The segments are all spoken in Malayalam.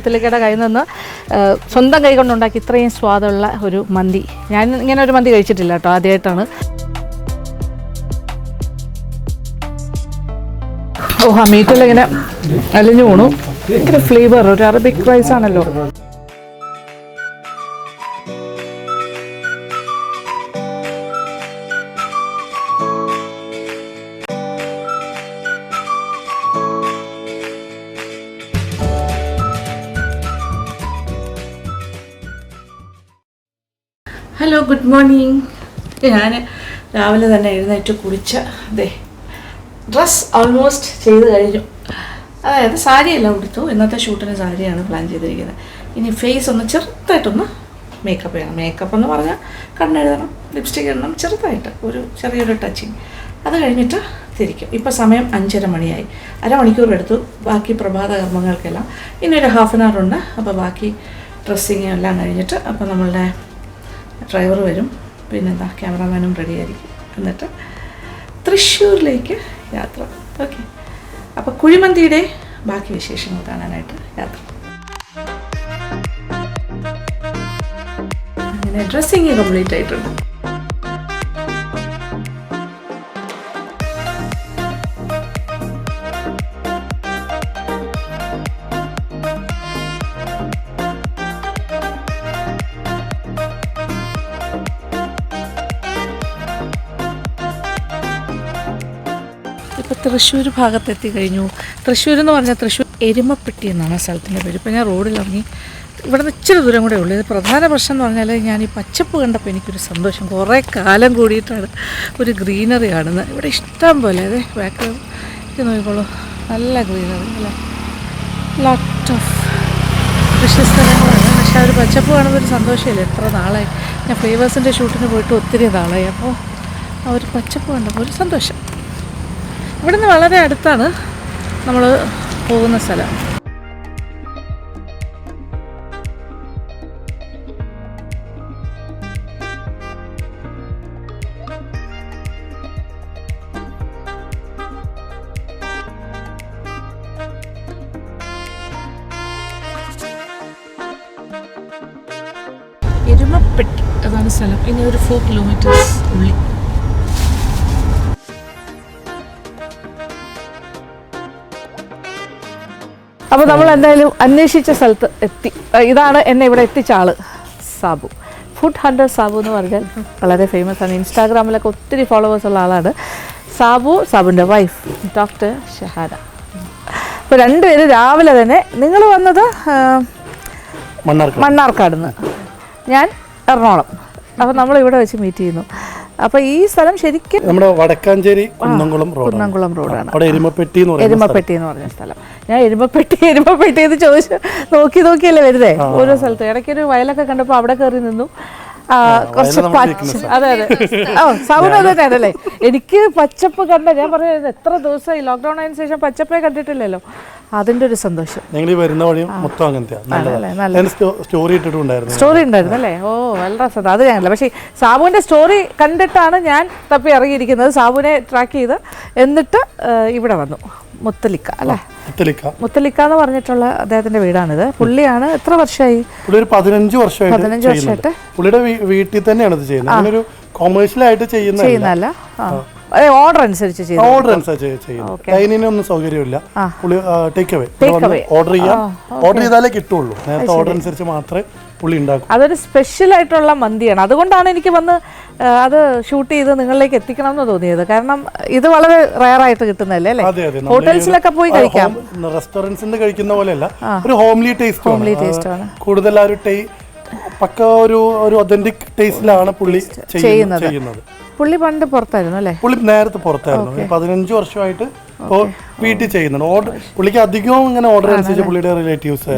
മുത്തലിക്കയുടെ കയ്യിൽ നിന്ന് സ്വന്തം കൈ കൊണ്ടുണ്ടാക്കി ഇത്രയും സ്വാദുള്ള ഒരു മന്തി. ഞാൻ ഇങ്ങനെ ഒരു മന്തി കഴിച്ചിട്ടില്ല കേട്ടോ, ആദ്യമായിട്ടാണ്. ആ മീറ്റെല്ലാം ഇങ്ങനെ അലിഞ്ഞു പോണു. ഭയങ്കര ഫ്ലേവർ, ഒരു അറബിക് റൈസ് ആണല്ലോ. Hello, good morning. ഞാൻ രാവിലെ തന്നെ എഴുന്നേറ്റ് കുളിച്ച് ഡ്രസ്സ് ഓൾമോസ്റ്റ് ചെയ്ത് കഴിഞ്ഞു. അതായത് സാരിയെല്ലാം ഉടുത്തു. ഇന്നത്തെ ഷൂട്ടിന് സാരിയാണ് പ്ലാൻ ചെയ്തിരിക്കുന്നത്. ഇനി ഫേസ് ഒന്ന് ചെറുതായിട്ടൊന്ന് മേക്കപ്പ് ചെയ്യണം. മേക്കപ്പ് എന്ന് പറഞ്ഞാൽ കണ്ണെഴുതണം, ലിപ്സ്റ്റിക് ഇടണം, ചെറുതായിട്ട് ചെറിയൊരു ടച്ചിങ്. അത് കഴിഞ്ഞിട്ട് തിരിക്കും. ഇപ്പോൾ സമയം 5:30 മണിയായി. അരമണിക്കൂർ എടുത്തു ബാക്കി പ്രഭാത കർമ്മങ്ങൾക്കെല്ലാം. ഇനി ഒരു ഹാഫ് ആൻ അവർ ഉണ്ട്. അപ്പോൾ ബാക്കി ഡ്രസ്സിങ് എല്ലാം കഴിഞ്ഞിട്ട് അപ്പോൾ നമ്മളുടെ ഡ്രൈവർ വരും, പിന്നെന്താ ക്യാമറാമാനും റെഡി ആയിരിക്കും. എന്നിട്ട് തൃശ്ശൂരിലേക്ക് യാത്ര. ഓക്കെ, അപ്പോൾ കുഴിമന്തിയുടെ ബാക്കി വിശേഷങ്ങൾ കാണാനായിട്ട് യാത്ര. അങ്ങനെ ഡ്രസ്സിങ് കംപ്ലീറ്റ് ആയിട്ടുണ്ട്. ഇപ്പോൾ തൃശ്ശൂർ ഭാഗത്തെത്തി കഴിഞ്ഞു. തൃശ്ശൂർ എന്ന് പറഞ്ഞാൽ തൃശ്ശൂർ എരുമപ്പെട്ടി എന്നാണ് സ്ഥലത്തിൻ്റെ പേര്. ഇപ്പോൾ ഞാൻ റോഡിലിറങ്ങി. ഇവിടെ നിന്ന് ഇച്ചിരി ദൂരം കൂടെ ഉള്ളൂ. ഇത് പ്രധാന പ്രശ്നം എന്ന് പറഞ്ഞാൽ ഞാൻ ഈ പച്ചപ്പ് കണ്ടപ്പോൾ എനിക്കൊരു സന്തോഷം. കുറേ കാലം കൂടിയിട്ടാണ് ഒരു ഗ്രീനറി കാണുന്നത്. ഇവിടെ ഇഷ്ടം പോലെ അതെ ബാക്ക് നോക്കിക്കോളൂ, നല്ല ഗ്രീനറി അല്ലേ, ലോട്ട് ഓഫ് കൃഷിസ്ഥലങ്ങളാണ്. പക്ഷേ ആ ഒരു പച്ചപ്പ് കാണുമ്പോൾ ഒരു സന്തോഷമില്ല. എത്ര നാളായി ഞാൻ ഫ്ലേവേഴ്സിൻ്റെ ഷൂട്ടിന് പോയിട്ട് ഒത്തിരി നാളായി. അപ്പോൾ ആ ഒരു പച്ചപ്പ് കണ്ടപ്പോൾ ഒരു സന്തോഷം. ഇവിടുന്ന് വളരെ അടുത്താണ് നമ്മൾ പോകുന്ന സ്ഥലം. എരുമപ്പെട്ടി അതാണ് സ്ഥലം. ഇനി ഒരു 4 കിലോമീറ്റേഴ്സ് ഉള്ളി. അപ്പോൾ നമ്മൾ എന്തായാലും അന്വേഷിച്ച സ്ഥലത്ത് എത്തി. ഇതാണ് എന്നെ ഇവിടെ എത്തിച്ച ആള്, സാബു. ഫുഡ് ഹണ്ടർ സാബു എന്ന് പറഞ്ഞാൽ വളരെ ഫേമസ് ആണ്. ഇൻസ്റ്റാഗ്രാമിലൊക്കെ ഒത്തിരി ഫോളോവേഴ്സ് ഉള്ള ആളാണ് സാബുവിൻ്റെ വൈഫ് ഡോക്ടർ ഷഹാന. അപ്പോൾ രണ്ടുപേരും രാവിലെ തന്നെ, നിങ്ങൾ വന്നത് മണ്ണാർക്കാട് നിന്ന്, ഞാൻ എറണാകുളം. അപ്പോൾ നമ്മളിവിടെ വെച്ച് മീറ്റ് ചെയ്യുന്നു. അപ്പോൾ ഈ സ്ഥലം ശരിക്കും നമ്മുടെ വടക്കാഞ്ചേരി കുന്നംകുളം റോഡാണ്. എരുമപ്പെട്ടി എന്ന് പറഞ്ഞ സ്ഥലം. ഞാൻ എരുമപ്പെട്ടി എന്ന് ചോദിച്ചു നോക്കിയല്ലേ വരുന്നേ ഓരോ സ്ഥലത്ത്. ഇടയ്ക്കൊരു വയലൊക്കെ കണ്ടപ്പോൾ അവിടെ കയറി നിന്നു. കുറച്ച് അതെ സൗണ്ട് അത് തന്നെയാണല്ലേ. എനിക്ക് പച്ചപ്പ് കണ്ട, ഞാൻ പറഞ്ഞത് എത്ര ദിവസമായി ലോക്ക്ഡൌൺ ആയതിനു ശേഷം പച്ചപ്പേ കണ്ടിട്ടില്ലല്ലോ, അതിന്റെ ഒരു സന്തോഷം. സ്റ്റോറി ഉണ്ടായിരുന്നു അല്ലേ? ഓ വളരെ രസം. അത് ഞാനല്ല, പക്ഷേ സാബുവിന്റെ സ്റ്റോറി കണ്ടിട്ടാണ് ഞാൻ തപ്പി ഇറങ്ങിയിരിക്കുന്നത്. സാബുവിനെ ട്രാക്ക് ചെയ്ത് എന്നിട്ട് ഇവിടെ വന്നു. മുത്തലിക്ക അല്ലേ? മുത്തലിക്ക എന്ന് പറഞ്ഞിട്ടുള്ള അദ്ദേഹത്തിന്റെ വീടാണിത്. പുള്ളിയാണ് എത്ര വർഷമായി? 15 വർഷമായിട്ട് പുള്ളിയുടെ വീട്ടിൽ തന്നെയാണ് ഇത് ചെയ്യുന്നത്. അങ്ങനെ ഒരു കൊമേഴ്ഷ്യൽ ആയിട്ട് ചെയ്യുന്നതല്ല, ഓർഡർ അനുസരിച്ച് ഒന്നും സൗകര്യമില്ല. ടേക്ക് അവേ ഓർഡർ ചെയ്താലേ കിട്ടുള്ളൂ. നേരത്തെ ഓർഡർ അനുസരിച്ച് മാത്രമേ പുള്ളി ഉണ്ടാക്കും. അതൊരു സ്പെഷ്യൽ ആയിട്ടുള്ള മന്തിയാണ്. അതുകൊണ്ടാണ് എനിക്ക് വന്ന് അത് ഷൂട്ട് ചെയ്ത് നിങ്ങളിലേക്ക് എത്തിക്കണം എന്ന് തോന്നിയത്. കാരണം ഇത് വളരെ റയർ ആയിട്ട് കിട്ടുന്നതല്ലേ അല്ലേ? ഹോട്ടൽസിലൊക്കെ പോയി കഴിക്കാം. റെസ്റ്റോറൻറ്റ്സിൽ കഴിക്കുന്ന പോലെയല്ല, ഒരു ഹോംലി ടേസ്റ്റ് ആണ്. കൂടുതൽ ആ ഒരു പക്ക ഒരു ഒതന്റിക് ടേസ്റ്റിലാണ് പുള്ളി ചെയ്യുന്നത്. പുള്ളി പണ്ട് പുറത്തായിരുന്നു അല്ലേ? പുള്ളി നേരത്തെ പുറത്തായിരുന്നു. 15 വർഷമായിട്ട് ഇപ്പോൾ വീട്ടിൽ ചെയ്യുന്നുണ്ട്. പുള്ളിക്ക് അധികവും ഇങ്ങനെ ഓർഡർ അനുസരിച്ച് പുള്ളിയുടെ റിലേറ്റീവ്സ്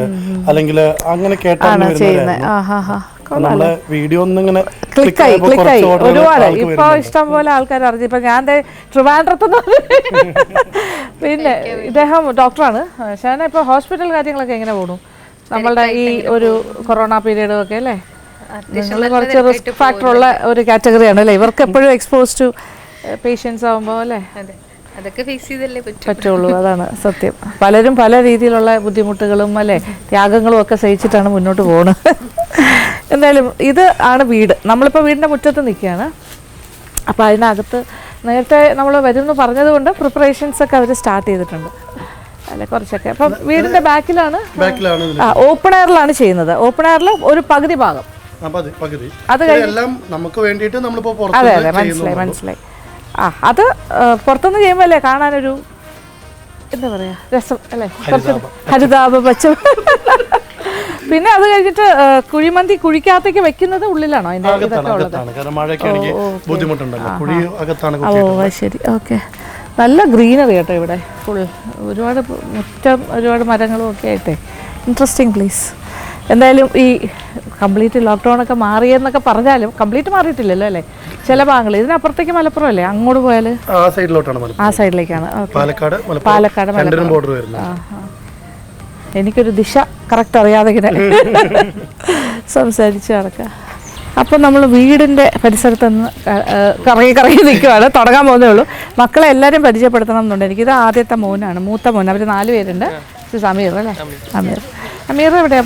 അല്ലെങ്കിൽ അങ്ങനെ കേട്ടാണ് നമ്മളെ വീഡിയോ ഒന്നും ഇങ്ങനെ ഒരുപാട് ഇപ്പൊ ഇഷ്ടം പോലെ ആൾക്കാർ അറിഞ്ഞു. ഇപ്പൊ ഞാൻ ട്രിവാൻഡ്രത്തുനിന്ന് പിന്നെ ഇദ്ദേഹം ഡോക്ടറാണ്. ഷാന ഇപ്പൊ ഹോസ്പിറ്റൽ കാര്യങ്ങളൊക്കെ എങ്ങനെ പോണു? നമ്മളുടെ ഈ ഒരു കൊറോണ പീരീഡും ഒക്കെ അല്ലേ? കുറച്ച് റിസ്ക് ഫാക്ടർ ഉള്ള ഒരു കാറ്റഗറിയാണ് അല്ലേ? ഇവർക്ക് എപ്പോഴും എക്സ്പോസ് ടു പേഷ്യൻസ് ആവുമ്പോൾ അല്ലേ? അതൊക്കെ ഫേസ് ചെയ്തല്ലേ പറ്റുള്ളൂ. അതാണ് സത്യം. പലരും പല രീതിയിലുള്ള ബുദ്ധിമുട്ടുകളും അല്ലേ ത്യാഗങ്ങളും ഒക്കെ സഹിച്ചിട്ടാണ് മുന്നോട്ട് പോകുന്നത്. എന്തായാലും ഇത് ആണ് വീട്. നമ്മളിപ്പോൾ വീടിൻ്റെ മുറ്റത്ത് നിൽക്കുകയാണ്. അപ്പോൾ അതിനകത്ത് നേരത്തെ നമ്മൾ വരുമെന്ന് പറഞ്ഞതുകൊണ്ട് പ്രിപ്പറേഷൻസ് ഒക്കെ അവർ സ്റ്റാർട്ട് ചെയ്തിട്ടുണ്ട് അല്ലെ കുറച്ചൊക്കെ. അപ്പം വീടിൻ്റെ ബാക്കിലാണ് ഓപ്പൺ എയറിലാണ് ചെയ്യുന്നത്. ഓപ്പൺ എയറിൽ ഒരു പകുതി ഭാഗം അത് നമുക്ക് വേണ്ടിയിട്ട് നമ്മളിപ്പോ അതെ അതെ മനസ്സിലായി. അത് പുറത്തുനിന്ന് ചെയ്യുമ്പോൾ അല്ലേ കാണാനൊരു എന്താ പറയാ രസം അല്ലേ, കുറച്ച് ഹരിതാപ പച്ച. പിന്നെ അത് കഴിഞ്ഞിട്ട് കുഴിമന്തി കുഴിക്കകത്തേക്ക് വെക്കുന്നത് ഉള്ളിലാണോ അതിന്റെ ഇതൊക്കെ ഉള്ളത്? ഓ ശരി, ഓക്കെ. നല്ല ഗ്രീനറി കേട്ടോ ഇവിടെ, ഫുൾ ഒരുപാട് മുറ്റം, ഒരുപാട് മരങ്ങളും ഒക്കെ ആയിട്ടേ ഇൻട്രസ്റ്റിംഗ് പ്ലേസ്. എന്തായാലും ഈ കംപ്ലീറ്റ് ലോക്ക്ഡൗൺ ഒക്കെ മാറിയെന്നൊക്കെ പറഞ്ഞാലും കംപ്ലീറ്റ് മാറിയിട്ടില്ലല്ലോ അല്ലേ, ചില ഭാഗങ്ങൾ. ഇതിനപ്പുറത്തേക്ക് മലപ്പുറം അല്ലേ, അങ്ങോട്ട് പോയാൽ ആ സൈഡിലേക്കാണ്. പാലക്കാട് എനിക്കൊരു ദിശ കറക്റ്റ് അറിയാതെ ഇങ്ങനെ സംസാരിച്ച് നടക്കാം. അപ്പം നമ്മൾ വീടിൻ്റെ പരിസരത്ത് നിന്ന് കറങ്ങി നിൽക്കുകയാണ്. തുടങ്ങാൻ പോകുന്നേ ഉള്ളൂ. മക്കളെ എല്ലാവരും പരിചയപ്പെടുത്തണം എന്നുണ്ട്. എനിക്കിത് ആദ്യത്തെ മോനാണ്, മൂത്ത മോൻ. അവർ 4 പേരുണ്ട്. സമീർ അല്ലേ, അമീർ ഇവിടെ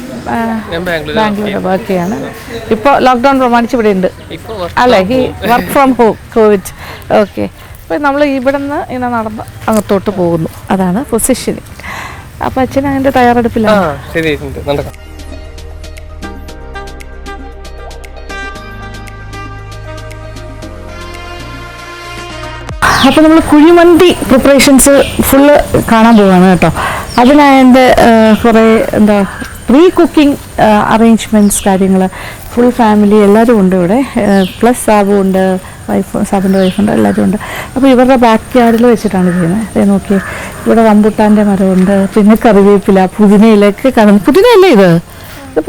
ബാംഗ്ലൂർ വർക്ക് ചെയ്യാണ്. ഇപ്പോൾ ലോക്ക്ഡൗൺ പ്രമാണിച്ച് ഇവിടെ ഉണ്ട് അല്ലേ, ഈ work from home Covid. Okay. അപ്പോൾ നമ്മൾ ഇവിടെ നിന്ന് ഇങ്ങനെ നടന്ന് അകത്തോട്ട് പോകുന്നു. അതാണ് പൊസിഷനിങ്. അപ്പം അച്ഛൻ അതിൻ്റെ തയ്യാറെടുപ്പിലാണ്. അപ്പോൾ നമ്മൾ കുഴിമന്തി പ്രിപ്പറേഷൻസ് ഫുള്ള് കാണാൻ പോവാണ് കേട്ടോ. അതിനായതിൻ്റെ കുറേ എന്താ പ്രീ കുക്കിംഗ് അറേഞ്ച്മെൻറ്റ്സ് കാര്യങ്ങൾ, ഫുൾ ഫാമിലി എല്ലാവരും ഉണ്ട് ഇവിടെ. പ്ലസ് സാബു ഉണ്ട്, സാബിൻ്റെ വൈഫുണ്ട്, എല്ലാവരും ഉണ്ട്. അപ്പോൾ ഇവരുടെ ബാക്ക് യാർഡിൽ വെച്ചിട്ടാണ് ചെയ്യുന്നത്. അതേ നോക്കി, ഇവിടെ റംബുട്ടാൻ്റെ മരമുണ്ട്, പിന്നെ കറിവേപ്പില, പുതിനയിലൊക്കെ കാണുന്നു. പുതിനയല്ലേ ഇത്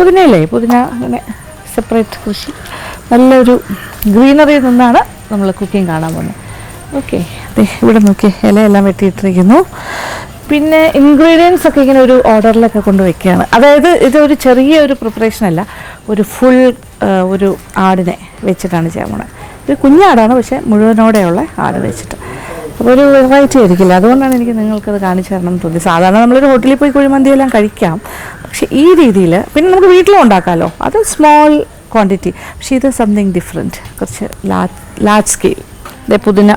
പുതിനയല്ലേ? പുതിന അങ്ങനെ സെപ്പറേറ്റ് കൃഷി, നല്ലൊരു ഗ്രീനറിയിൽ നിന്നാണ് നമ്മൾ കുക്കിംഗ് കാണാൻ പോകുന്നത്. ഓക്കെ, അതെ ഇവിടെ നോക്കി ഇലയെല്ലാം വെട്ടിയിട്ടിരിക്കുന്നു. പിന്നെ ഇൻഗ്രീഡിയൻസ് ഒക്കെ ഇങ്ങനെ ഒരു ഓർഡറിലൊക്കെ കൊണ്ടുവയ്ക്കുകയാണ്. അതായത് ഇതൊരു ചെറിയൊരു പ്രിപ്പറേഷൻ അല്ല, ഒരു ഫുൾ ഒരു ആടിനെ വെച്ചിട്ടാണ് ചെയ്യാൻ പോകുന്നത്. ഒരു കുഞ്ഞാടാണ്, പക്ഷേ മുഴുവനോടെയുള്ള ആട് വെച്ചിട്ട്. അപ്പോൾ ഒരു വെറൈറ്റി ആയിരിക്കില്ല. അതുകൊണ്ടാണ് എനിക്ക് നിങ്ങൾക്കത് കാണിച്ചു തരണം എന്ന് തോന്നി. സാധാരണ നമ്മളൊരു ഹോട്ടലിൽ പോയി കുഴിമന്തിയെല്ലാം കഴിക്കാം, പക്ഷേ ഈ രീതിയിൽ പിന്നെ നമുക്ക് വീട്ടിലും ഉണ്ടാക്കാമല്ലോ. അത് സ്മോൾ ക്വാണ്ടിറ്റി, പക്ഷേ ഇത് സംതിങ് ഡിഫറെൻറ്റ്, കുറച്ച് ലാർജ് സ്കെയിൽ. പുതിന,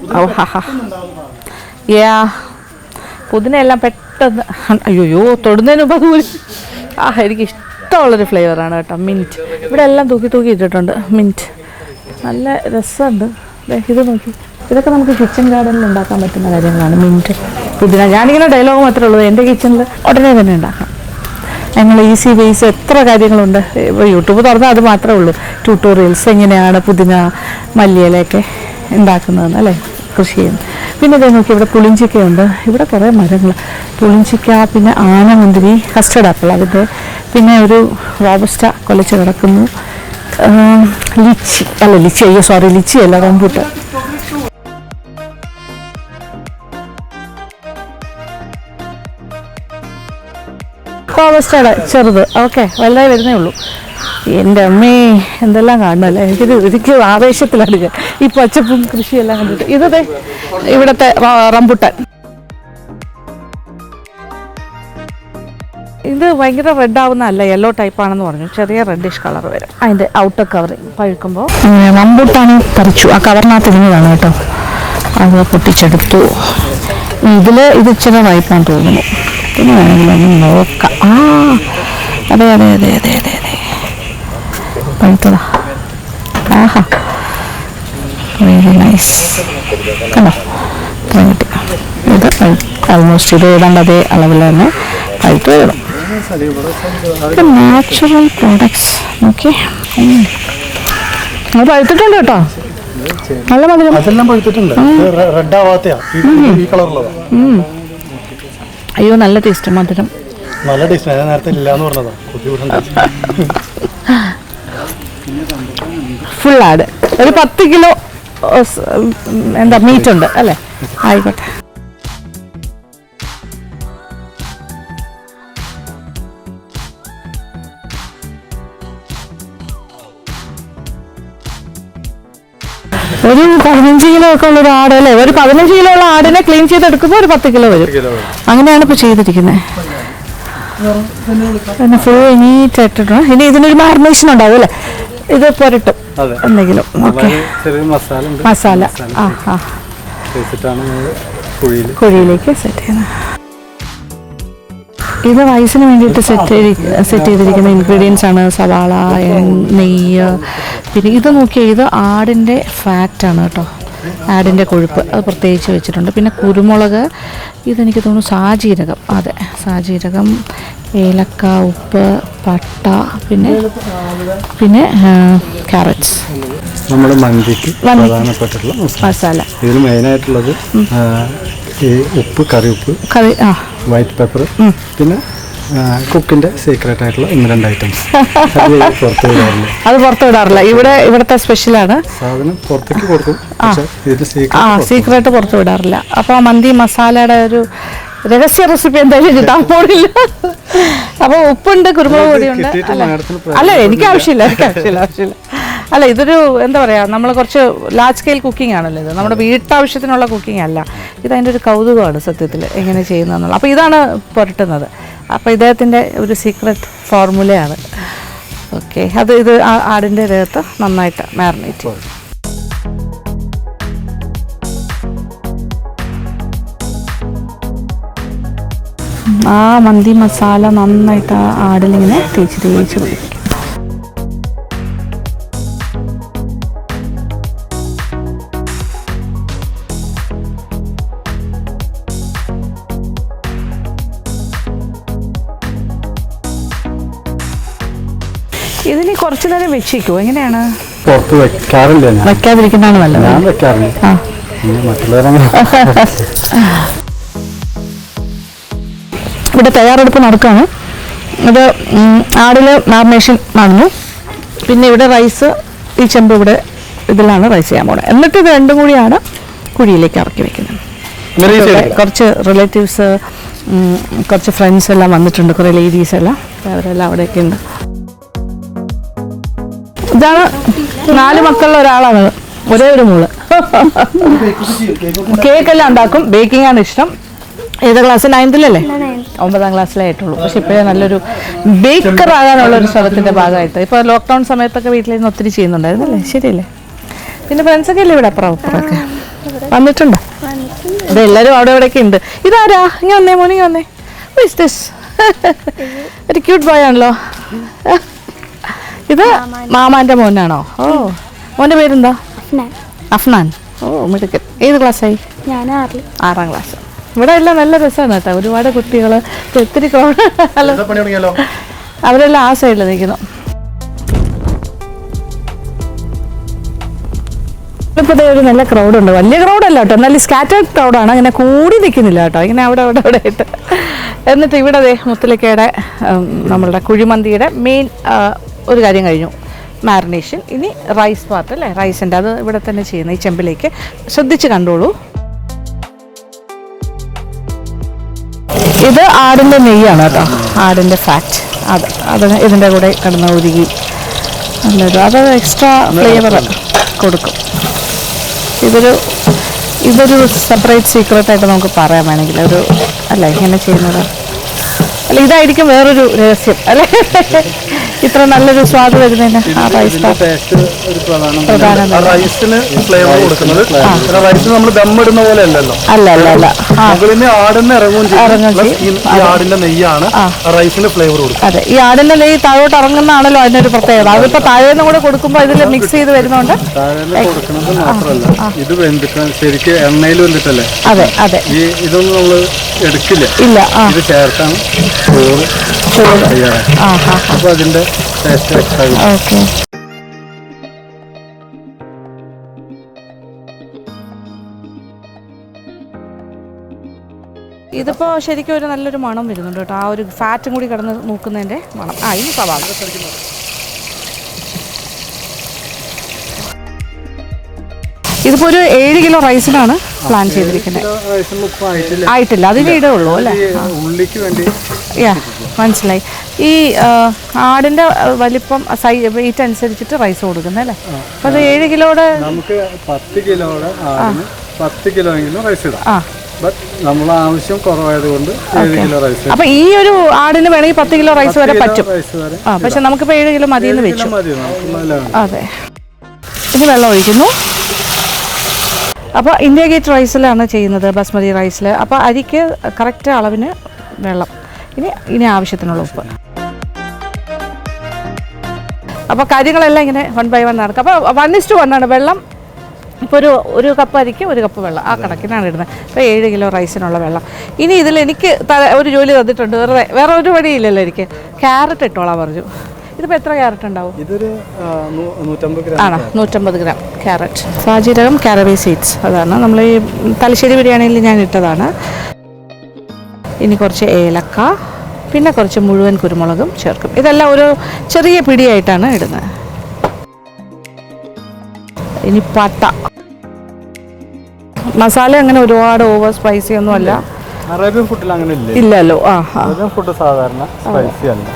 പുതിനയെല്ലാം പെട്ടെന്ന് അയ്യോ തൊടുന്നതിന് മുമ്പ് അതുപോലെ എനിക്ക് ഇഷ്ടമുള്ളൊരു ഫ്ലേവറാണ് കേട്ടോ, മിൻറ്റ്. ഇവിടെ എല്ലാം തൂക്കി ഇട്ടിട്ടുണ്ട് മിൻറ്റ്, നല്ല രസമുണ്ട്. ഇത് നോക്കി, ഇതൊക്കെ നമുക്ക് കിച്ചൺ ഗാർഡനിൽ ഉണ്ടാക്കാൻ പറ്റുന്ന കാര്യങ്ങളാണ്. മിൻറ്റ്, പുതിന. ഞാനിങ്ങനെ ഡയലോഗ് മാത്രമേ ഉള്ളൂ, എൻ്റെ കിച്ചണിൽ ഉടനെ തന്നെ ഉണ്ടാക്കാം. ഞങ്ങൾ ഈസി വേസ് എത്ര കാര്യങ്ങളുണ്ട്. ഇപ്പോൾ യൂട്യൂബ് തുറന്നാൽ അത് മാത്രമേ ഉള്ളൂ, ട്യൂട്ടോറിയൽസ് എങ്ങനെയാണ് പുതിന മല്ലിയിലൊക്കെ ഉണ്ടാക്കുന്നതെന്ന് അല്ലേ, കൃഷി ചെയ്യുന്നത്. പിന്നെ ഇതേ നോക്കി, ഇവിടെ പുളിഞ്ചിക്കയുണ്ട്. ഇവിടെ കുറേ മരങ്ങൾ, പുളിഞ്ചിക്ക, പിന്നെ ആനമുന്തിരി, കസ്റ്റർഡ് ആപ്പിൾ അതിൻ്റെ, പിന്നെ ഒരു റോബസ്റ്റ കൊലച്ച് കിടക്കുന്നു. ലിച്ചി അല്ല, റംബൂട്ടാൻ. റോബസ്റ്റയുടെ ചെറുത്, ഓക്കെ, വലുതായി വരുന്നേ ഉള്ളൂ. എൻ്റെ അമ്മേ എന്തെല്ലാം കാണണമല്ലേ, എനിക്ക് ആവേശത്തിലാണ് ഞാൻ ഈ പച്ചപ്പും കൃഷിയെല്ലാം കണ്ടിട്ട്. ഇതേ ഇവിടുത്തെ റംബുട്ടാൻ. ഇത് ഭയങ്കര റെഡ് ആവുന്നതല്ല, യെല്ലോ ടൈപ്പാണെന്ന് പറഞ്ഞു. ചെറിയ റെഡിഷ് കളർ വരും അതിൻ്റെ ഔട്ടർ കവറിങ് പഴുക്കുമ്പോൾ. റംബുട്ടാൻ പറിച്ചു, ആ കവറിനകത്ത് ഇരുന്നതാണ് കേട്ടോ. അത് പൊട്ടിച്ചെടുത്തു. ഇത് ഇച്ചിരി വായ്പാന്ന് തോന്നുന്നു. പിന്നെ വേണമെങ്കിൽ ഒന്ന് നോക്കാം. അതെ പഴുത്തതാ. ആഹാ, വെരി നൈസ്. കണ്ടോ, കിട്ടി. ഇത് ഓൾമോസ്റ്റ് ഇത് ഏതാണ്ട് അതേ അളവിൽ തന്നെ പഴുത്ത് വരണം. ഇത് നാച്ചുറൽ പ്രോഡക്ട്സ് നോക്കി, അത് പഴുത്തിട്ടുണ്ട് കേട്ടോ, നല്ല മധുരം. അയ്യോ നല്ല ടേസ്റ്റ്, മധുരം നല്ല ടേസ്റ്റ്. നേരത്തെ ഇല്ലാന്ന് പറഞ്ഞതാ, ഫുൾ ആഡ്. ഒരു 10 കിലോ എന്താ മീറ്റ് ഉണ്ട് അല്ലേ, ആയിക്കോട്ടെ. ഒരു 15 കിലോ ഒക്കെ ഉള്ളൊരു ആട് അല്ലേ? ഒരു 15 കിലോ ഉള്ള ആടിനെ ക്ലീൻ ചെയ്തെടുക്കുമ്പോൾ ഒരു 10 കിലോ വരും. അങ്ങനെയാണ് ഇപ്പോൾ ചെയ്തിരിക്കുന്നത്. പിന്നെ ഫുൾ നീറ്റായിട്ടിട്ട് ഇനി ഇതിനൊരു മാരിനേഷൻ ഉണ്ടാവും അല്ലേ? ഇത് പുരട്ടും എന്തെങ്കിലും. ഓക്കെ, മസാല കുഴിയിലേക്ക് സെറ്റ് ചെയ്യുന്നത്. ഇത് റൈസിന് വേണ്ടിയിട്ട് സെറ്റ് ചെയ്തിരിക്കുന്ന ഇൻഗ്രീഡിയൻസ് ആണ്. സവാള, നെയ്യ്, പിന്നെ ഇത് നോക്കിയാൽ ഇത് ആടിൻ്റെ ഫാറ്റാണ് കേട്ടോ, ആടിൻ്റെ കൊഴുപ്പ്, അത് പ്രത്യേകിച്ച് വെച്ചിട്ടുണ്ട്. പിന്നെ കുരുമുളക്, ഇതെനിക്ക് തോന്നുന്നു സാജീരകം, അതെ സാജീരകം, ഏലക്ക, ഉപ്പ്, പട്ട, പിന്നെ ക്യാരറ്റ്സ്. നമ്മൾ മന്തിക്ക് പ്രധാനപ്പെട്ടുള്ള മസാല. ഇതിൽ മെയിനായിട്ടുള്ളത് ഈ ഉപ്പ്, കറി, വൈറ്റ് പെപ്പർ, പിന്നെ കുക്കിന്റെ സീക്രട്ട് ആയിട്ടുള്ള 2 ഐറ്റംസ്. അത് പുറത്തു വിടാറില്ല. ഇവിടുത്തെ സ്പെഷ്യലാണ്. സാധനം പുറത്തേക്ക് കൊടുക്കും, സീക്രട്ട് പുറത്തു വിടാറില്ല. അപ്പോൾ മന്തി മസാലയുടെ ഒരു രഹസ്യ റെസിപ്പി എന്തായാലും കിട്ടാൻ പോണില്ല. അപ്പോൾ ഉപ്പുണ്ട്, കുരുമുളക് പൊടിയുണ്ട്. അല്ല, എനിക്ക് ആവശ്യമില്ല. അല്ല, ഇതൊരു എന്താ പറയുക, നമ്മൾ കുറച്ച് ലാർജ് സ്കെയിൽ കുക്കിംഗ് ആണല്ലോ ഇത്. നമ്മുടെ വീട്ടാവശ്യത്തിനുള്ള കുക്കിംഗ് അല്ല ഇത്. അതിൻ്റെ ഒരു കൗതുകമാണ് സത്യത്തിൽ എങ്ങനെ ചെയ്യുന്നതെന്നുള്ളത്. അപ്പോൾ ഇതാണ് പുരട്ടുന്നത്. അപ്പോൾ ഇദ്ദേഹത്തിൻ്റെ ഒരു സീക്രട്ട് ഫോർമുലയാണ്. ഓക്കെ, ഇത് ആടിൻ്റെ ദേഹത്ത് നന്നായിട്ട് മാരിനേറ്റ് ചെയ്യും. ആ മന്തി മസാല നന്നായിട്ട് ആടിലിങ്ങനെ തേച്ച് പിടിക്കും. ഇതിന് കുറച്ചു നേരം വെച്ചേക്കുമോ? എങ്ങനെയാണ്? പുറത്ത് വെക്കാറില്ല, വെക്കാതിരിക്കുന്നതാണ് നല്ലത്. ഞാൻ വെക്കാറില്ല, മറ്റുള്ളവരങ്ങനെ. ഇവിടെ തയ്യാറെടുപ്പ് നടക്കുകയാണ്. ഇത് ആടിൽ മാരിനേഷൻ നടന്നു. പിന്നെ ഇവിടെ റൈസ്, ഈ ചെമ്പ് ഇവിടെ ഇതിലാണ് റൈസ് ചെയ്യാൻ പോകുന്നത്. എന്നിട്ട് ഇത് രണ്ടും കൂടിയാണ് കുഴിയിലേക്ക് ഇറക്കി വെക്കുന്നത്. കുറച്ച് റിലേറ്റീവ്സ്, കുറച്ച് ഫ്രണ്ട്സ് എല്ലാം വന്നിട്ടുണ്ട്, കുറേ ലേഡീസ് എല്ലാം, അവരെല്ലാം അവിടെയൊക്കെ ഉണ്ട്. ഇതാണ് 4 മക്കളിൽ ഒരാളാണ്, ഒരേ ഒരു മോള്. കേക്കെല്ലാം ഉണ്ടാക്കും, ബേക്കിംഗ് ആണ് ഇഷ്ടം. ഏത് ക്ലാസ്? 9th-ലല്ലേ? 9ാം ക്ലാസ്സിലായിട്ടുള്ളൂ. പക്ഷെ ഇപ്പോഴേ നല്ലൊരു ബേക്കർ ആകാനുള്ള ഒരു ശ്രമത്തിൻ്റെ ഭാഗമായിട്ട് ഇപ്പോൾ ലോക്ക്ഡൗൺ സമയത്തൊക്കെ വീട്ടിലിരുന്ന് ഒത്തിരി ചെയ്യുന്നുണ്ടായിരുന്നല്ലേ? ശരിയല്ലേ? പിന്നെ ഫ്രണ്ട്സൊക്കെ അല്ലേ ഇവിടെ അപ്പുറമൊക്കെ വന്നിട്ടുണ്ടോ? ഇത് എല്ലാവരും അവിടെ ഇവിടെയൊക്കെ ഉണ്ട്. ഇതാരാ? ഇങ്ങനെ വന്നേ, മോർണിംഗ് വന്നേ. ഇസ് ദിസ് ഒരു ക്യൂട്ട് ബോയ് ആണല്ലോ. ഇത് മാമാൻ്റെ മോനാണോ? ഓ, മോൻ്റെ പേരെന്താ? അഫ്നാൻ. ഓ, മിടുക്കൻ. ഏത് ക്ലാസ്സായി? 6ാം ക്ലാസ്. ഇവിടെ എല്ലാം നല്ല രസമാണ് കേട്ടോ, ഒരുപാട് കുട്ടികൾ, ഒത്തിരി ക്രൗഡ്. അവരെല്ലാം ആ സൈഡിൽ നിൽക്കുന്നു. ഇപ്പോൾ ഒരു നല്ല ക്രൗഡുണ്ട്. വലിയ ക്രൗഡല്ല കേട്ടോ, നല്ല സ്കാറ്റേർഡ് ക്രൗഡാണ്. അങ്ങനെ കൂടി നിൽക്കുന്നില്ല കേട്ടോ, ഇങ്ങനെ അവിടെ ആയിട്ട്. എന്നിട്ട് ഇവിടെ മുത്തലക്കയുടെ നമ്മളുടെ കുഴിമന്തിയുടെ മെയിൻ ഒരു കാര്യം കഴിഞ്ഞു, മാരിനേഷൻ. ഇനി റൈസ് പാർട്ട് അല്ലേ, റൈസിൻ്റെ അത് ഇവിടെ തന്നെ ചെയ്യുന്ന ഈ ചെമ്പിലേക്ക്. ശ്രദ്ധിച്ച് കണ്ടോളൂ. ഇത് ആടിൻ്റെ നെയ്യാണ് കേട്ടോ, ആടിൻ്റെ ഫാറ്റ്. അത് ഇതിൻ്റെ കൂടെ കിടന്ന് ഉരുകി നല്ലൊരു അത് എക്സ്ട്രാ ഫ്ലേവർ കൊടുക്കും. ഇതൊരു സെപ്പറേറ്റ് സീക്രട്ടായിട്ട് നമുക്ക് പറയാൻ വേണമെങ്കിൽ ഒരു അല്ല ഇങ്ങനെ ചെയ്യുന്നത്. അല്ല, ഇതായിരിക്കും വേറൊരു രഹസ്യം അല്ലേ, ഇത്ര നല്ലൊരു സ്വാദ് വരുന്നതിന്. ആ റൈസ് റൈസിന് ഫ്ലേവർ കൊടുക്കുന്നത്. റൈസിന് നമ്മൾ ദമ്മിടുന്ന പോലെ അല്ലല്ലോ, അല്ല ആടിന് ആടിന്റെ നെയ്യാണ് റൈസിന് ഫ്ലേവർ കൊടുക്കുന്നത്. അതെ, ഈ ആടിന്റെ നെയ്യ് താഴോട്ട് ഇറങ്ങുന്നതാണല്ലോ അതിനൊരു പ്രത്യേകത. അതിപ്പോ താഴേന്ന് കൂടെ കൊടുക്കുമ്പോൾ ഇതിൽ മിക്സ് ചെയ്ത് വരുന്നോണ്ട് കൊടുക്കുന്നത് മാത്രമല്ല, ഇത് വെന്തിട്ട് ശരിക്കും എണ്ണയിൽ വെന്തിട്ടല്ലേ. അതെ അതെ, ഇതൊന്നും നമ്മള് എടുക്കില്ല, ഇല്ല. ഇത് ചേർത്താണ് ചോറ് തയ്യാറാണ്. അപ്പൊ അതിന്റെ ടേസ്റ്റ് എക്സ്ട്രാ. ഓക്കെ, ഇതിപ്പോൾ ശരിക്കും ഒരു നല്ലൊരു മണം വരുന്നുണ്ട് കേട്ടോ, ആ ഒരു ഫാറ്റും കൂടി കിടന്ന് മൂക്കുന്നതിൻ്റെ മണം. ഇനി സവാള. ഇതിപ്പോൾ ഒരു 7 കിലോ റൈസിനാണ് പ്ലാൻ ചെയ്തിരിക്കുന്നത്. ആയിട്ടില്ല, അതിന് ഇടേ ഉള്ളൂ അല്ലേ? മനസ്സിലായി. ഈ ആടിൻ്റെ വലിപ്പം വെയിറ്റ് അനുസരിച്ചിട്ട് റൈസ് കൊടുക്കുന്നത് അല്ലേ? അപ്പോൾ അത് 7 കിലോയുടെ നമുക്ക് 10 കിലോയുടെ 10 കിലോ എങ്കിലും റൈസ് ഇടാം. ബട്ട് നമ്മൾ ആവശ്യം കുറവായതുകൊണ്ട് 7 കിലോ റൈസ്. അപ്പോൾ ഈ ഒരു ആടിന് വേണമെങ്കിൽ 10 കിലോ റൈസ് വരെ പറ്റും. പക്ഷെ നമുക്കിപ്പോൾ 7 കിലോ മതി എന്ന് വെച്ചു. അതെ. ഇനി വെള്ളം ഒഴിക്കുന്നു. അപ്പോൾ ഇന്ത്യ ഗേറ്റ് റൈസിലാണ് ചെയ്യുന്നത്, ബസ്മതി റൈസിൽ. അപ്പോൾ അരിക്ക് കറക്റ്റ് അളവിന് വെള്ളം, ഇനി ആവശ്യത്തിനുള്ള ഉപ്പ്. അപ്പോൾ കാര്യങ്ങളെല്ലാം ഇങ്ങനെ 1 by 1 നടക്കും. അപ്പോൾ 1:1 ആണ് വെള്ളം. ഇപ്പോൾ ഒരു കപ്പ് അരിക്ക് 1 കപ്പ് വെള്ളം, ആ കണക്കിനാണ് ഇടുന്നത്. അപ്പോൾ 7 കിലോ റൈസിനുള്ള വെള്ളം. ഇനി ഇതിൽ എനിക്ക് ഒരു ജോലി തന്നിട്ടുണ്ട്, വേറെ ഒരു വഴിയില്ലല്ലോ എനിക്ക്. ക്യാരറ്റ് ഇട്ടോളാൻ പറഞ്ഞു. ഇതിപ്പോൾ എത്ര ക്യാരറ്റ് ഉണ്ടാവും? ഇതൊരു 150 ഗ്രാം ആണോ? 150 ഗ്രാം ക്യാരറ്റ്. സാജീരകം, കാരവേ സീഡ്സ്, അതാണ് നമ്മൾ ഈ തലശ്ശേരി ബിരിയാണിയിൽ ഞാൻ ഇട്ടതാണ്. ഇനി കുറച്ച് ഏലക്ക, പിന്നെ കുറച്ച് മുഴുവൻ കുരുമുളകും ചേർക്കും. ഇതെല്ലാം ഒരു ചെറിയ പിടിയായിട്ടാണ് ഇടുന്നത്. ഇനി പട്ട. മസാല അങ്ങനെ ഒരുപാട് ഓവർ സ്പൈസി ഒന്നും അല്ല. അറേബ്യൻ ഫുഡിൽ അങ്ങനെ ഇല്ലല്ലോ. അറേബ്യൻ ഫുഡ് സാധാരണ സ്പൈസി അല്ല.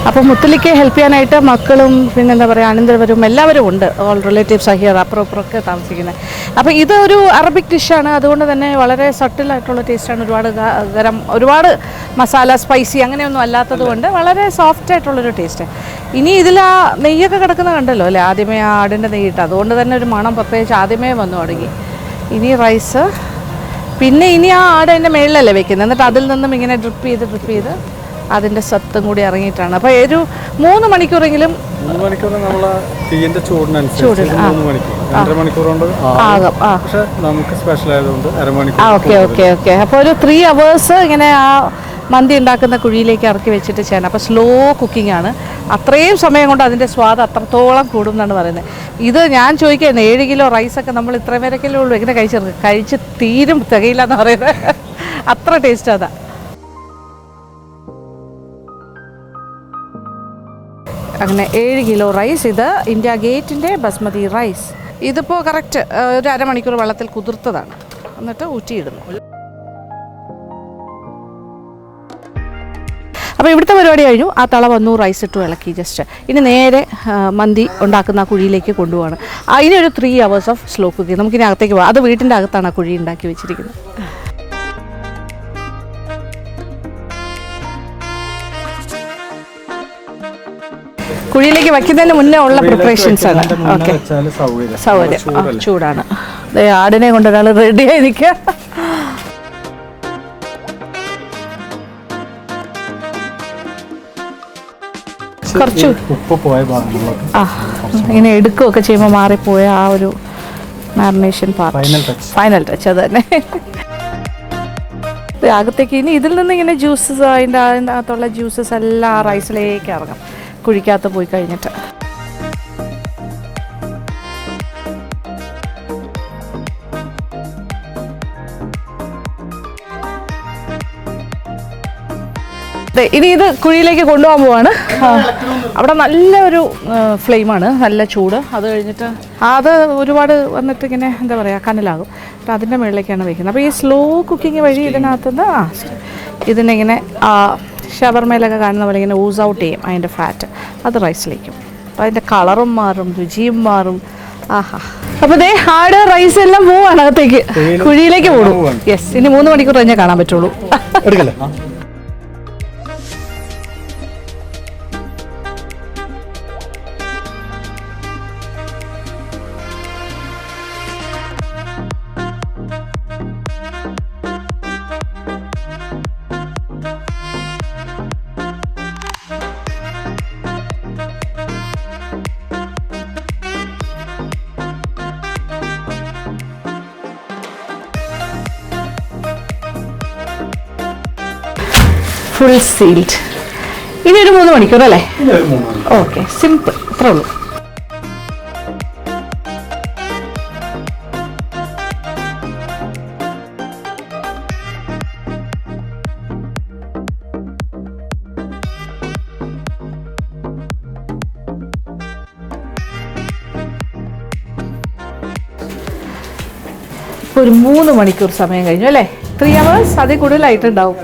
അപ്പോൾ മുത്തലിക്ക് ഹെൽപ്പ് ചെയ്യാനായിട്ട് മക്കളും പിന്നെന്താ പറയുക അനന്തരവരും എല്ലാവരും ഉണ്ട്. ഓൾ റിലേറ്റീവ്സ് ഹിയർ, അപ്പുറമൊക്കെ താമസിക്കുന്നത്. അപ്പോൾ ഇതൊരു അറബിക് ഡിഷാണ്, അതുകൊണ്ട് തന്നെ വളരെ സട്ടിലായിട്ടുള്ള ടേസ്റ്റാണ്. ഒരുപാട് മസാല സ്പൈസി അങ്ങനെയൊന്നും അല്ലാത്തത് കൊണ്ട് വളരെ സോഫ്റ്റ് ആയിട്ടുള്ളൊരു ടേസ്റ്റ്. ഇനി ഇതിൽ ആ നെയ്യൊക്കെ കിടക്കുന്ന കണ്ടല്ലോ അല്ലേ, ആദ്യമേ ആ ആടിൻ്റെ നെയ്യിട്ട്, അതുകൊണ്ട് തന്നെ ഒരു മണം പ്രത്യേകിച്ച് ആദ്യമേ വന്നു തുടങ്ങി. ഇനി റൈസ്, പിന്നെ ഇനി ആ ആട് അതിൻ്റെ മേളിലല്ലേ വെക്കുന്നത്, എന്നിട്ട് അതിൽ നിന്നും ഇങ്ങനെ ഡ്രിപ്പ് ചെയ്ത് അതിൻ്റെ സത്തും കൂടി ഇറങ്ങിയിട്ടാണ്. അപ്പോൾ ഒരു 3 മണിക്കൂറെങ്കിലും 3 മണിക്കൂർ നമ്മൾ തീയൻ്റെ ചൂടിനനുസരിച്ച് 3 മണിക്കൂർ 2.5 മണിക്കൂർ കൊണ്ട് ആകും. പക്ഷെ നമുക്ക് സ്പെഷ്യൽ ആയതുകൊണ്ട് അരമണിക്കൂർ. ഓക്കെ. അപ്പോൾ ഒരു 3 hours ഇങ്ങനെ ആ മന്തി ഉണ്ടാക്കുന്ന കുഴിയിലേക്ക് ഇറക്കി വെച്ചിട്ട് ചെയ്യണം. അപ്പോൾ സ്ലോ കുക്കിംഗ് ആണ്. അത്രയും സമയം കൊണ്ട് അതിൻ്റെ സ്വാദ് അത്രത്തോളം കൂടും എന്നാണ് പറയുന്നത്. ഇത് ഞാൻ ചോദിക്കുന്നത് 7 കിലോ റൈസൊക്കെ നമ്മൾ ഇത്ര പേരൊക്കെയല്ലേ ഉള്ളൂ, എങ്ങനെ കഴിച്ച് തീരും തികയില്ല എന്ന് പറയുന്നത്. അത്ര ടേസ്റ്റ് അതാ. അങ്ങനെ 7 കിലോ റൈസ്. ഇത് ഇന്ത്യ ഗേറ്റിൻ്റെ ബസ്മതി റൈസ്. ഇതിപ്പോൾ കറക്റ്റ് ഒരു അരമണിക്കൂർ വെള്ളത്തിൽ കുതിർത്തതാണ്, എന്നിട്ട് ഊറ്റിയിടുന്നു. അപ്പോൾ ഇവിടുത്തെ പരിപാടി കഴിഞ്ഞു. ആ തള വന്നു, റൈസ് ഇട്ടു, ഇളക്കി ജസ്റ്റ്. ഇനി നേരെ മന്തി ഉണ്ടാക്കുന്ന ആ കുഴിയിലേക്ക് കൊണ്ടുപോവാണ്. ഇനി ഒരു 3 hours ഓഫ് സ്ലോ കുക്കിംഗ്. നമുക്കിനി അകത്തേക്ക് പോകാം. അത് വീട്ടിൻ്റെ അകത്താണ് ആ കുഴി ഉണ്ടാക്കി വെച്ചിരിക്കുന്നത്. കുഴിയിലേക്ക് വയ്ക്കുന്നതിന് മുന്നേ ഉള്ള പ്രിപ്പറേഷൻസ് ആണ്. ഓക്കെ, സൗകര്യം. ചൂടാണ്. ആടിനെ കൊണ്ട് ഒരാൾ റെഡിയായി നിൽക്കുക. കുറച്ച് ഉപ്പ് പോയ ഭാഗങ്ങളൊക്കെ ഇങ്ങനെ എടുക്കുകയൊക്കെ ചെയ്യുമ്പോൾ മാറിപ്പോയ ആ ഒരു മാരിനേഷൻ പാർട്ട്, ഫൈനൽ ടച്ച് അത് തന്നെ. അകത്തേക്ക് ഇനി ഇതിൽ നിന്ന് ഇങ്ങനെ ജ്യൂസസ്, അതിൻ്റെ അകത്തുള്ള ജ്യൂസസ് എല്ലാം ആ റൈസിലേക്ക് ഇറങ്ങും കുഴിക്കകത്ത് പോയി കഴിഞ്ഞിട്ട്. ഇനി ഇത് കുഴിയിലേക്ക് കൊണ്ടുപോകാൻ പോവാണ്. അവിടെ നല്ലൊരു ഫ്ലെയിമാണ്, നല്ല ചൂട്. അത് കഴിഞ്ഞിട്ട് അത് ഒരുപാട് വന്നിട്ട് ഇങ്ങനെ എന്താ പറയുക കനലാകും. അപ്പം അതിൻ്റെ മുകളിലേക്കാണ് വയ്ക്കുന്നത്. അപ്പോൾ ഈ സ്ലോ കുക്കിംഗ് വഴി ഇതിനകത്തുനിന്ന് ഇതിനിങ്ങനെ ഷവർമയിലൊക്കെ കാണുന്ന പോലെ ഇങ്ങനെ ഊസ് ഔട്ട് ചെയ്യും അതിൻ്റെ ഫാറ്റ്. അത് റൈസിലേക്കും. അപ്പോൾ അതിൻ്റെ കളറും മാറും, രുചിയും മാറും. ആഹാ. അപ്പോൾ ദേ ആട് റൈസ് എല്ലാം പോവാണ് അകത്തേക്ക്, കുഴിയിലേക്ക് പോകും. യെസ്, ഇനി 3 മണിക്കൂർ കഴിഞ്ഞാൽ കാണാൻ പറ്റുള്ളൂ. എടുക്കല്ലേ? Full sealed. ഇനി ഒരു 3 മണിക്കൂർ അല്ലേ? ഓക്കെ, സിമ്പിൾ, അത്രേ ഉള്ളൂ. ഒരു 3 മണിക്കൂർ സമയം കഴിഞ്ഞു അല്ലേ? 3 hours അതിൽ കൂടുതലായിട്ടുണ്ടാവും.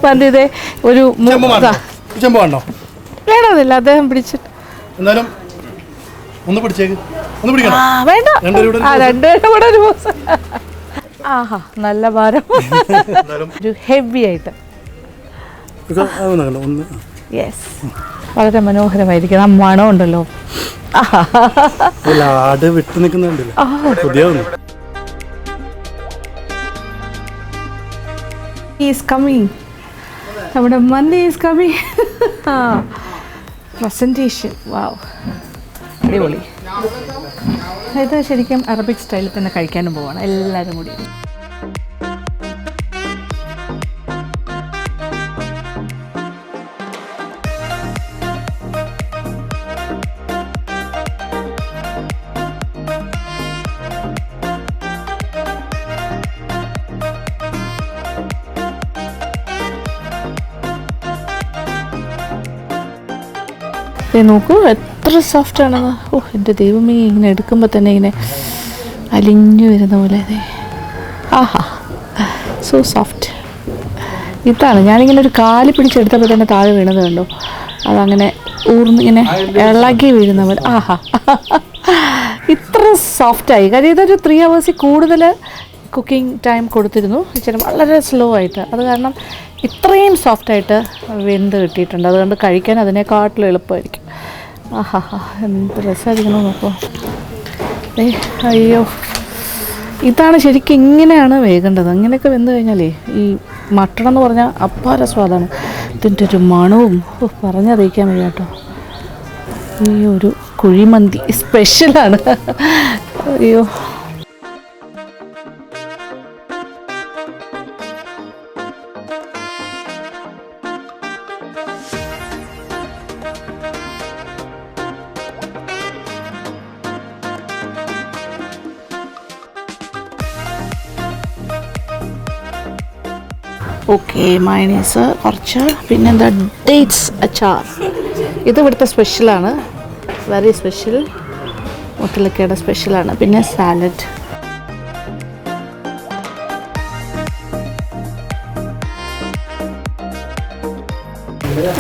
വന്നിതേ ഒരു വേണമെന്നില്ല അദ്ദേഹം പിടിച്ചിട്ട് എന്നാലും ഒന്ന് പിടിച്ചേക്ക്, ഒന്ന് പിടിക്കണം. വേണ്ട, രണ്ടുപേരും കൂടെ ഒരു ആഹാ നല്ല ഭാരം. ഒരു ഹെവി ആയിട്ട്. യെസ്, വളരെ മനോഹരമായിരിക്കും. ആ മണം ഉണ്ടല്ലോ. വിട്ടു നിൽക്കുന്നുണ്ടല്ലോ പുതിയ. Is coming. നമ്മുടെ മന്തി ഈസ് കമ്മിങ്. പ്രസൻറ്റേഷൻ വാവ്, അടിപൊളി. ഇത് ശരിക്കും അറബിക് സ്റ്റൈലിൽ തന്നെ കഴിക്കാനും പോവാണ് എല്ലാവരും കൂടി. നോക്കൂ എത്ര സോഫ്റ്റ് ആണെന്ന്. ഓ എൻ്റെ ദൈവമേ, ഇങ്ങനെ എടുക്കുമ്പോൾ തന്നെ ഇങ്ങനെ അലിഞ്ഞു വരുന്ന പോലെ. അതെ, ആഹാ, സോ സോഫ്റ്റ്. ഇതാണ് ഞാനിങ്ങനെ ഒരു കാലി പിടിച്ചെടുത്തപ്പോൾ തന്നെ താഴെ വീണത് കണ്ടോ, അതങ്ങനെ ഊർന്നിങ്ങനെ ഇളകി വീഴുന്ന പോലെ. ആഹാ, ഇത്ര സോഫ്റ്റായി. കാര്യം ഇതൊരു 3 hours കൂടുതൽ കുക്കിംഗ് ടൈം കൊടുത്തിരുന്നു. ഇച്ചിരി വളരെ സ്ലോ ആയിട്ട്. അത് കാരണം ഇത്രയും സോഫ്റ്റായിട്ട് വെന്ത് കിട്ടിയിട്ടുണ്ട്. അതുകൊണ്ട് കഴിക്കാൻ അതിനേക്കാട്ടിലും എളുപ്പമായിരിക്കും. ആഹാ, എന്ത് രസമായിരിക്കണം നോക്കൂ. അയ്യോ, ഇതാണ് ശരിക്കും, ഇങ്ങനെയാണ് വേകേണ്ടത്. അങ്ങനെയൊക്കെ വെന്ത് കഴിഞ്ഞാലേ ഈ മട്ടൺ എന്ന് പറഞ്ഞാൽ അപ്പാര സ്വാദാണ്. ഇതിൻ്റെ ഒരു മണവും പറഞ്ഞറിയിക്കാൻ വയ്യ കേട്ടോ. ഈ ഒരു കുഴിമന്തി സ്പെഷ്യലാണ്. അയ്യോ, ഓക്കെ. മയണീസ് കുറച്ച്, പിന്നെന്താ ഡേറ്റ്സ് അച്ചാർ. ഇത് ഇവിടുത്തെ സ്പെഷ്യലാണ്, വെരി സ്പെഷ്യൽ. മുത്തലക്കയുടെ സ്പെഷ്യലാണ്. പിന്നെ സാലഡ്.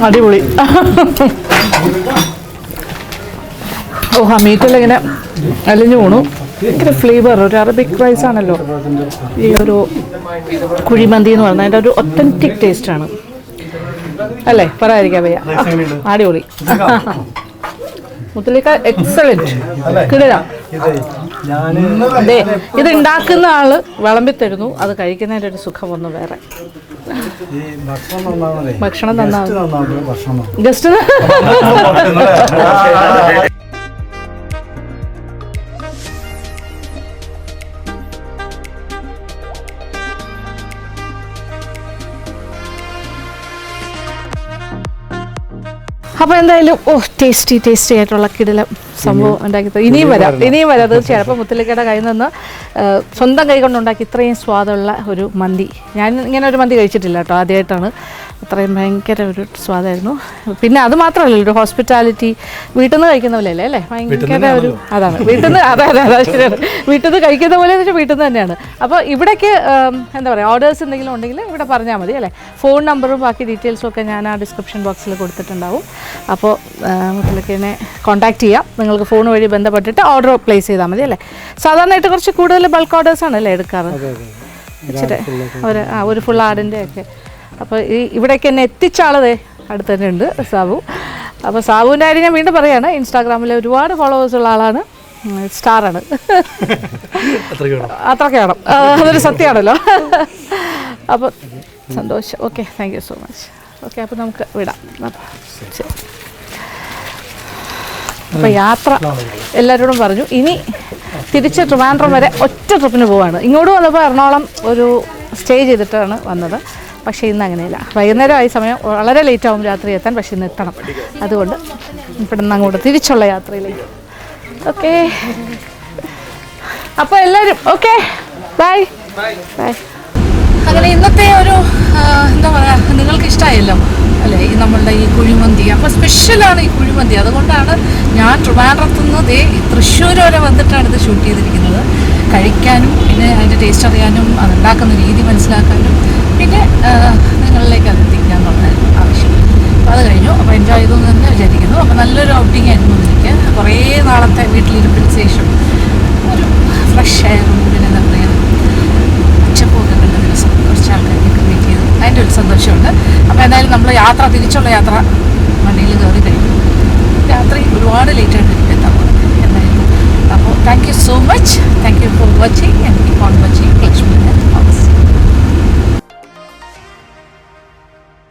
അടിപൊളി. ഓ, ആ മീറ്റെല്ലാം ഇങ്ങനെ അലിഞ്ഞു പോണു. ഭയങ്കര ഫ്ലേവർ. ഒരു അറബിക് റൈസ് ആണല്ലോ ഈ ഒരു കുഴിമന്തി എന്ന് പറഞ്ഞാൽ. അതിൻ്റെ ഒരു ഒത്തൻറ്റിക് ടേസ്റ്റാണ് അല്ലേ, പറയാതിരിക്കാൻ വയ്യ. അടിപൊളി. മുത്തലിക്ക എക്സലന്റ്, കിടലാം. അതെ, ഇത് ഉണ്ടാക്കുന്ന ആള് വിളമ്പി തരുന്നു, അത് കഴിക്കുന്നതിൻ്റെ ഒരു സുഖം ഒന്ന് വേറെ. ഭക്ഷണം നന്നാവും. ജസ്റ്റ് അപ്പോൾ എന്തായാലും ടേസ്റ്റി ആയിട്ടുള്ള കിടിലം സംഭവം ഉണ്ടാക്കി. ഇനിയും വരാം തീർച്ചയായും. അപ്പോൾ മുത്തലിക്കയുടെ കയ്യിൽ നിന്ന് സ്വന്തം കൈ കൊണ്ടുണ്ടാക്കി ഇത്രയും സ്വാദുള്ള ഒരു മന്തി ഞാൻ ഇങ്ങനെ ഒരു മന്തി കഴിച്ചിട്ടില്ല കേട്ടോ, ആദ്യമായിട്ടാണ്. അത്രയും ഭയങ്കര ഒരു സ്വാദായിരുന്നു. പിന്നെ അത് മാത്രമല്ല, ഒരു ഹോസ്പിറ്റാലിറ്റി വീട്ടിൽ നിന്ന് കഴിക്കുന്ന പോലെ അല്ലേ അല്ലേ, ഭയങ്കര ഒരു അതാണ് വീട്ടിൽ നിന്ന്. അതെ ശരിയാണ്, വീട്ടിൽ നിന്ന് കഴിക്കുന്ന പോലെ എന്ന് വെച്ചാൽ വീട്ടിൽ നിന്ന് തന്നെയാണ്. അപ്പോൾ ഇവിടേക്ക് എന്താ പറയുക, ഓർഡേഴ്സ് എന്തെങ്കിലും ഉണ്ടെങ്കിൽ ഇവിടെ പറഞ്ഞാൽ മതി അല്ലേ. ഫോൺ നമ്പറും ബാക്കി ഡീറ്റെയിൽസും ഒക്കെ ഞാൻ ആ ഡിസ്ക്രിപ്ഷൻ ബോക്സിൽ കൊടുത്തിട്ടുണ്ടാവും. അപ്പോൾ മുത്തലക്ക് എന്നെ കോൺടാക്ട് ചെയ്യാം, നിങ്ങൾക്ക് ഫോൺ വഴി ബന്ധപ്പെട്ടിട്ട് ഓർഡർ പ്ലേസ് ചെയ്താൽ മതി അല്ലേ. സാധാരണയായിട്ട് കുറച്ച് കൂടുതൽ ബൾക്ക് ഓർഡേഴ്സാണ് അല്ലേ എടുക്കാറ്, ഇച്ചിരി ഒരു ഫുൾ ആടിൻ്റെ ഒക്കെ. അപ്പോൾ ഇവിടേക്ക് എന്നെ എത്തിച്ച ആളതേ അടുത്ത് തന്നെ ഉണ്ട്, സാബു. അപ്പോൾ സാബുവിൻ്റെ കാര്യം ഞാൻ വീണ്ടും പറയുകയാണ്, ഇൻസ്റ്റാഗ്രാമിൽ ഒരുപാട് ഫോളോവേഴ്സ് ഉള്ള ആളാണ്, സ്റ്റാറാണ്. അത്രയ്ക്ക് വേണം, അതൊരു സത്യമാണല്ലോ. അപ്പോൾ സന്തോഷം. Okay, thank you so much. Okay, അപ്പോൾ നമുക്ക് വിടാം. ശരി. അപ്പോൾ യാത്ര എല്ലാവരോടും പറഞ്ഞു, ഇനി തിരിച്ച് ട്രിവാൻഡ്രം വരെ ഒറ്റ ട്രിപ്പിന് പോവാണ്. ഇങ്ങോട്ട് വന്നപ്പോൾ എറണാകുളം ഒരു സ്റ്റേ ചെയ്തിട്ടാണ് വന്നത്. പക്ഷേ ഇന്ന് അങ്ങനെയില്ല, വൈകുന്നേരമായി സമയം, വളരെ ലേറ്റ് ആവും രാത്രി എത്താൻ. പക്ഷേ ഇന്ന് എത്തണം, അതുകൊണ്ട് ഇവിടെ നിന്ന് അങ്ങോട്ട് തിരിച്ചുള്ള യാത്രയിലേക്ക്. ഓക്കെ, അപ്പോൾ എല്ലാവരും ഓക്കെ, ബൈ ബൈ. അങ്ങനെ ഇന്നത്തെ ഒരു എന്താ പറയുക, നിങ്ങൾക്ക് ഇഷ്ടമായല്ലോ അല്ലേ ഈ നമ്മളുടെ ഈ കുഴിമന്തി. അപ്പോൾ സ്പെഷ്യലാണ് ഈ കുഴിമന്തി, അതുകൊണ്ടാണ് ഞാൻ ട്രിവാൻഡ്രത്തു നിന്ന് തൃശ്ശൂർ വരെ വന്നിട്ടാണ് ഇത് ഷൂട്ട് ചെയ്തിരിക്കുന്നത്. കഴിക്കാനും പിന്നെ അതിൻ്റെ ടേസ്റ്റ് അറിയാനും അതുണ്ടാക്കുന്ന രീതി മനസ്സിലാക്കാനും പിന്നെ നിങ്ങളിലേക്ക് അത് എത്തിക്കാന്നുള്ളതായിരുന്നു ആവശ്യം. അപ്പോൾ അത് കഴിഞ്ഞു. അപ്പോൾ എൻജോയ് ചെയ്തു എന്ന് തന്നെ വിചാരിക്കുന്നു. അപ്പോൾ നല്ലൊരു ഔട്ടിംഗ് ആയിരുന്നു എനിക്ക്. കുറേ നാളത്തെ വീട്ടിലിരിപ്പിന് ശേഷം ഒരു ഫ്രഷ് എയറും പിന്നെ എന്താ പറയുക പച്ചപ്പൊക്കെ കണ്ട ദിവസം കുറച്ച് ആൾക്കാരൊക്കെ മീറ്റ് ചെയ്തു, അതിൻ്റെ ഒരു സന്തോഷമുണ്ട്. അപ്പോൾ എന്തായാലും നമ്മൾ തിരിച്ചുള്ള യാത്ര വണ്ടിയിൽ കയറി കഴിഞ്ഞു. രാത്രി ഒരുപാട് ലേറ്റായിട്ട് എനിക്ക് എത്താൻ പോകുന്നത് എന്തായാലും. അപ്പോൾ thank you so much, thank you for watching and keep on watching Lakshmi.